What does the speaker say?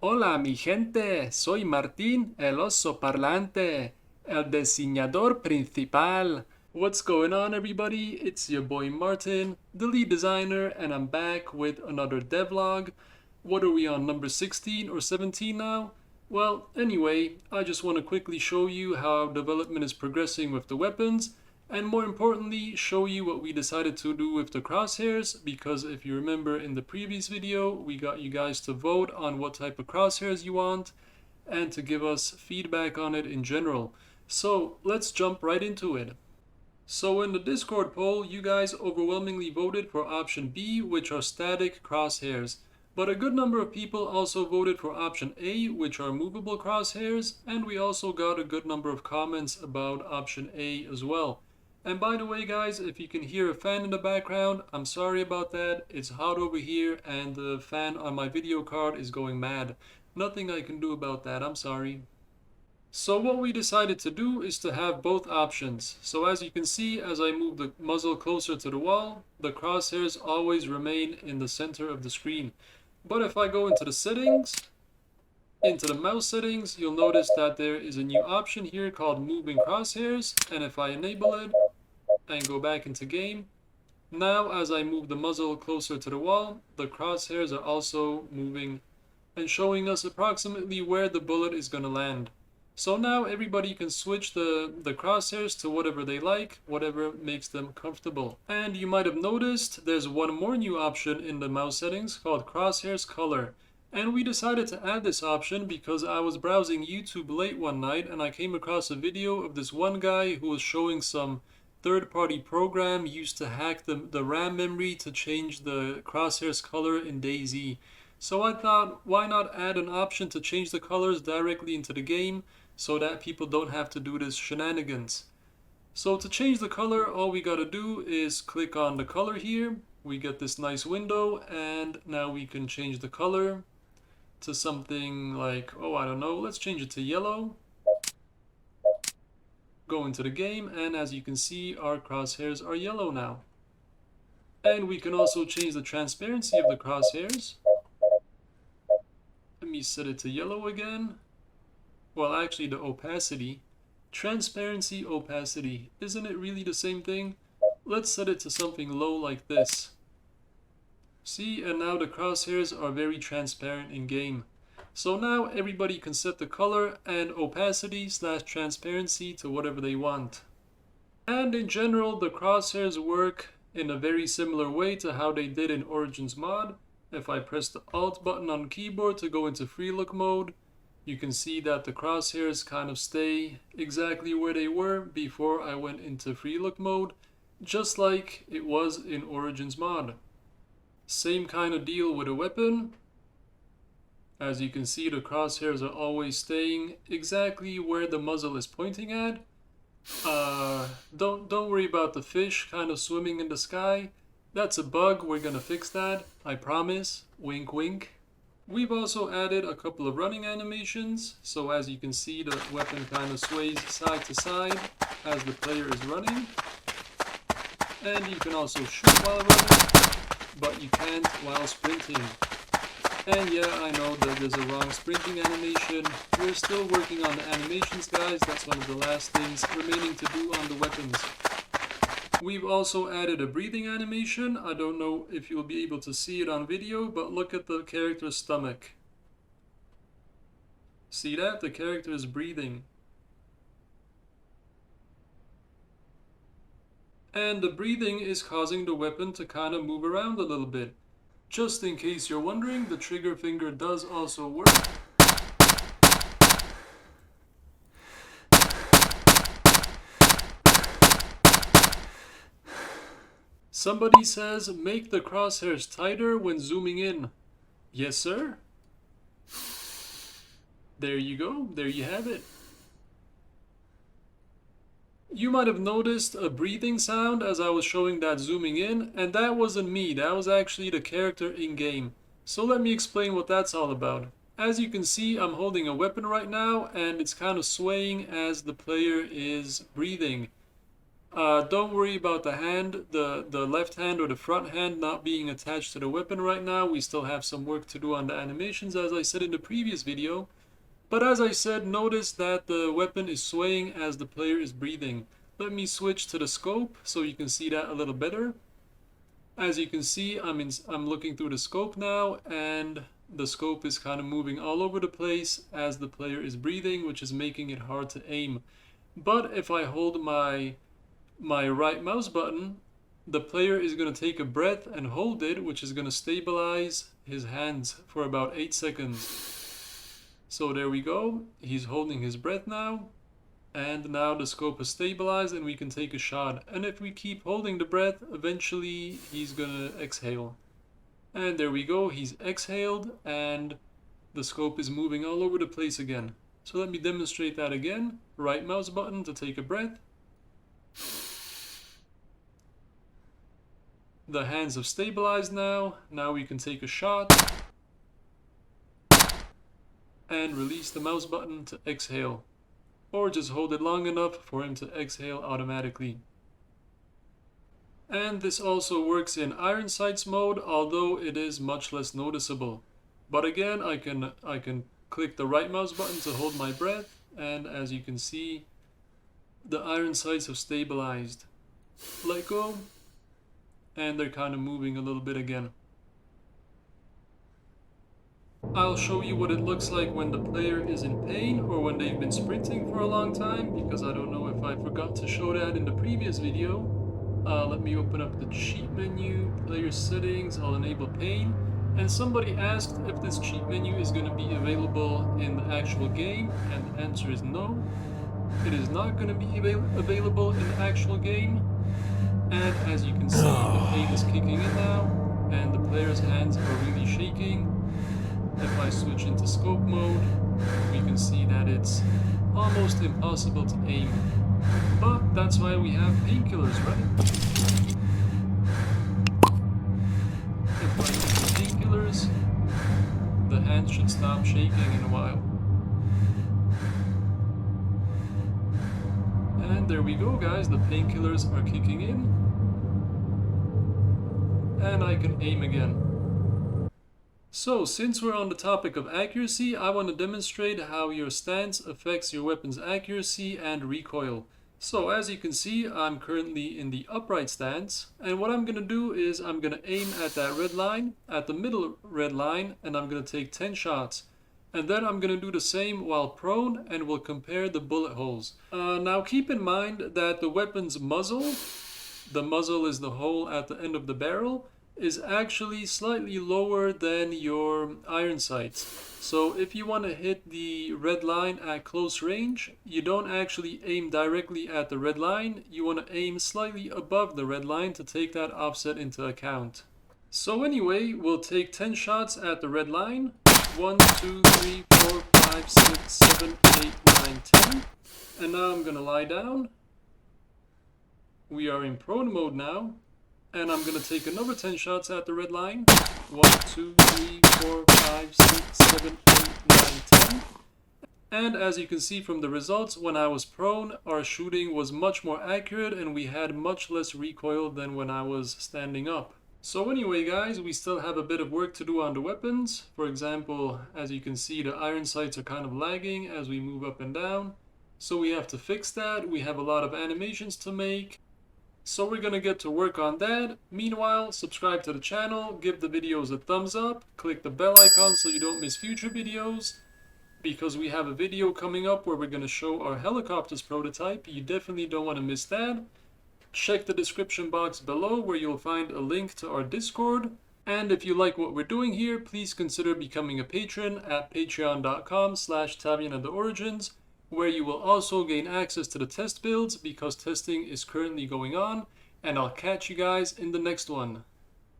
Hola mi gente, soy Martín, el oso parlante, el diseñador principal. What's going on everybody? It's your boy Martin, the lead designer, and I'm back with another devlog. What are we on, number 16 or 17 now? Well, anyway, I just want to quickly show you how development is progressing with the weapons, and more importantly, show you what we decided to do with the crosshairs, because if you remember in the previous video, we got you guys to vote on what type of crosshairs you want, and to give us feedback on it in general. So let's jump right into it. So in the Discord poll, you guys overwhelmingly voted for option B, which are static crosshairs. But a good number of people also voted for option A, which are movable crosshairs, and we also got a good number of comments about option A as well. And by the way guys, if you can hear a fan in the background, I'm sorry about that. It's hot over here and the fan on my video card is going mad. Nothing I can do about that, I'm sorry. So what we decided to do is to have both options. So as you can see, as I move the muzzle closer to the wall, the crosshairs always remain in the center of the screen. But if I go into the settings, into the mouse settings, you'll notice that there is a new option here called moving crosshairs. And if I enable it and go back into game, now as I move the muzzle closer to the wall, the crosshairs are also moving and showing us approximately where the bullet is going to land. So now everybody can switch the crosshairs to whatever they like, whatever makes them comfortable. And you might have noticed there's one more new option in the mouse settings called Crosshairs Color. And we decided to add this option because I was browsing YouTube late one night and I came across a video of this one guy who was showing some third-party program used to hack the RAM memory to change the crosshairs color in DayZ. So I thought, why not add an option to change the colors directly into the game so that people don't have to do this shenanigans. So to change the color, all we gotta do is click on the color here. We get this nice window and now we can change the color to something like, oh, I don't know, let's change it to yellow. Go into the game and as you can see, our crosshairs are yellow now. And we can also change the transparency of the crosshairs. Let me set it to yellow again. Well, actually the opacity. Transparency, opacity. Isn't it really the same thing? Let's set it to something low like this. See, and now the crosshairs are very transparent in game. So now everybody can set the color and opacity / transparency to whatever they want. And in general, the crosshairs work in a very similar way to how they did in Origins mod. If I press the Alt button on the keyboard to go into free look mode, you can see that the crosshairs kind of stay exactly where they were before I went into free look mode, just like it was in Origins mod. Same kind of deal with a weapon. As you can see, the crosshairs are always staying exactly where the muzzle is pointing at. Don't worry about the fish kind of swimming in the sky. That's a bug, we're gonna fix that, I promise. Wink wink. We've also added a couple of running animations, so as you can see the weapon kind of sways side to side as the player is running. And you can also shoot while running, but you can't while sprinting. And yeah, I know that there's a wrong sprinting animation. We're still working on the animations guys, that's one of the last things remaining to do on the weapons. We've also added a breathing animation. I don't know if you'll be able to see it on video, but look at the character's stomach. See that? The character is breathing. And the breathing is causing the weapon to kind of move around a little bit. Just in case you're wondering, the trigger finger does also work. Somebody says, make the crosshairs tighter when zooming in. Yes, sir. There you go. There you have it. You might have noticed a breathing sound as I was showing that zooming in, and that wasn't me. That was actually the character in-game. So let me explain what that's all about. As you can see, I'm holding a weapon right now, and it's kind of swaying as the player is breathing. Don't worry about the hand, the left hand or the front hand not being attached to the weapon right now. We still have some work to do on the animations, as I said in the previous video. But as I said, notice that the weapon is swaying as the player is breathing. Let me switch to the scope so you can see that a little better. As you can see, I'm looking through the scope now, and the scope is kind of moving all over the place as the player is breathing, which is making it hard to aim. But if I hold my right mouse button, the player is going to take a breath and hold it, which is going to stabilize his hands for about 8 seconds. So there we go. He's holding his breath now. And now the scope is stabilized and we can take a shot. And if we keep holding the breath, eventually he's going to exhale. And there we go. He's exhaled and the scope is moving all over the place again. So let me demonstrate that again. Right mouse button to take a breath. The hands have stabilized now. Now we can take a shot. And release the mouse button to exhale. Or just hold it long enough for him to exhale automatically. And this also works in iron sights mode, although it is much less noticeable. But again, I can click the right mouse button to hold my breath, and as you can see, the iron sights have stabilized. Let go. And they're kind of moving a little bit again. I'll show you what it looks like when the player is in pain or when they've been sprinting for a long time, because I don't know if I forgot to show that in the previous video. Let me open up the cheat menu, player settings, I'll enable pain. And somebody asked if this cheat menu is going to be available in the actual game, and the answer is no. It is not going to be available in the actual game. And as you can see, the pain is kicking in now, and the player's hands are really shaking. If I switch into scope mode, we can see that it's almost impossible to aim. But that's why we have painkillers, right? If I use the painkillers, the hands should stop shaking in a while. And there we go, guys, the painkillers are kicking in. And I can aim again. So, since we're on the topic of accuracy, I want to demonstrate how your stance affects your weapon's accuracy and recoil. So, as you can see, I'm currently in the upright stance, and what I'm going to do is I'm going to aim at that red line, at the middle red line, and I'm going to take 10 shots. And then I'm going to do the same while prone, and we'll compare the bullet holes. Now keep in mind that the weapon's muzzle, the muzzle is the hole at the end of the barrel, is actually slightly lower than your iron sights. So if you want to hit the red line at close range, you don't actually aim directly at the red line, you want to aim slightly above the red line to take that offset into account. So anyway, we'll take 10 shots at the red line. 1, 2, 3, 4, 5, 6, 7, 8, 9, 10. And now I'm going to lie down. We are in prone mode now. And I'm going to take another 10 shots at the red line. 1, 2, 3, 4, 5, 6, 7, 8, 9, 10. And as you can see from the results, when I was prone, our shooting was much more accurate and we had much less recoil than when I was standing up. So anyway, guys, we still have a bit of work to do on the weapons. For example, as you can see, the iron sights are kind of lagging as we move up and down. So we have to fix that. We have a lot of animations to make. So we're gonna get to work on that. Meanwhile, subscribe to the channel, give the videos a thumbs up, click the bell icon so you don't miss future videos, because we have a video coming up where we're gonna show our helicopters prototype. You definitely don't want to miss that. Check the description box below where you'll find a link to our Discord. And if you like what we're doing here, please consider becoming a patron at patreon.com/TavianaTheOrigins, where you will also gain access to the test builds because testing is currently going on, and I'll catch you guys in the next one.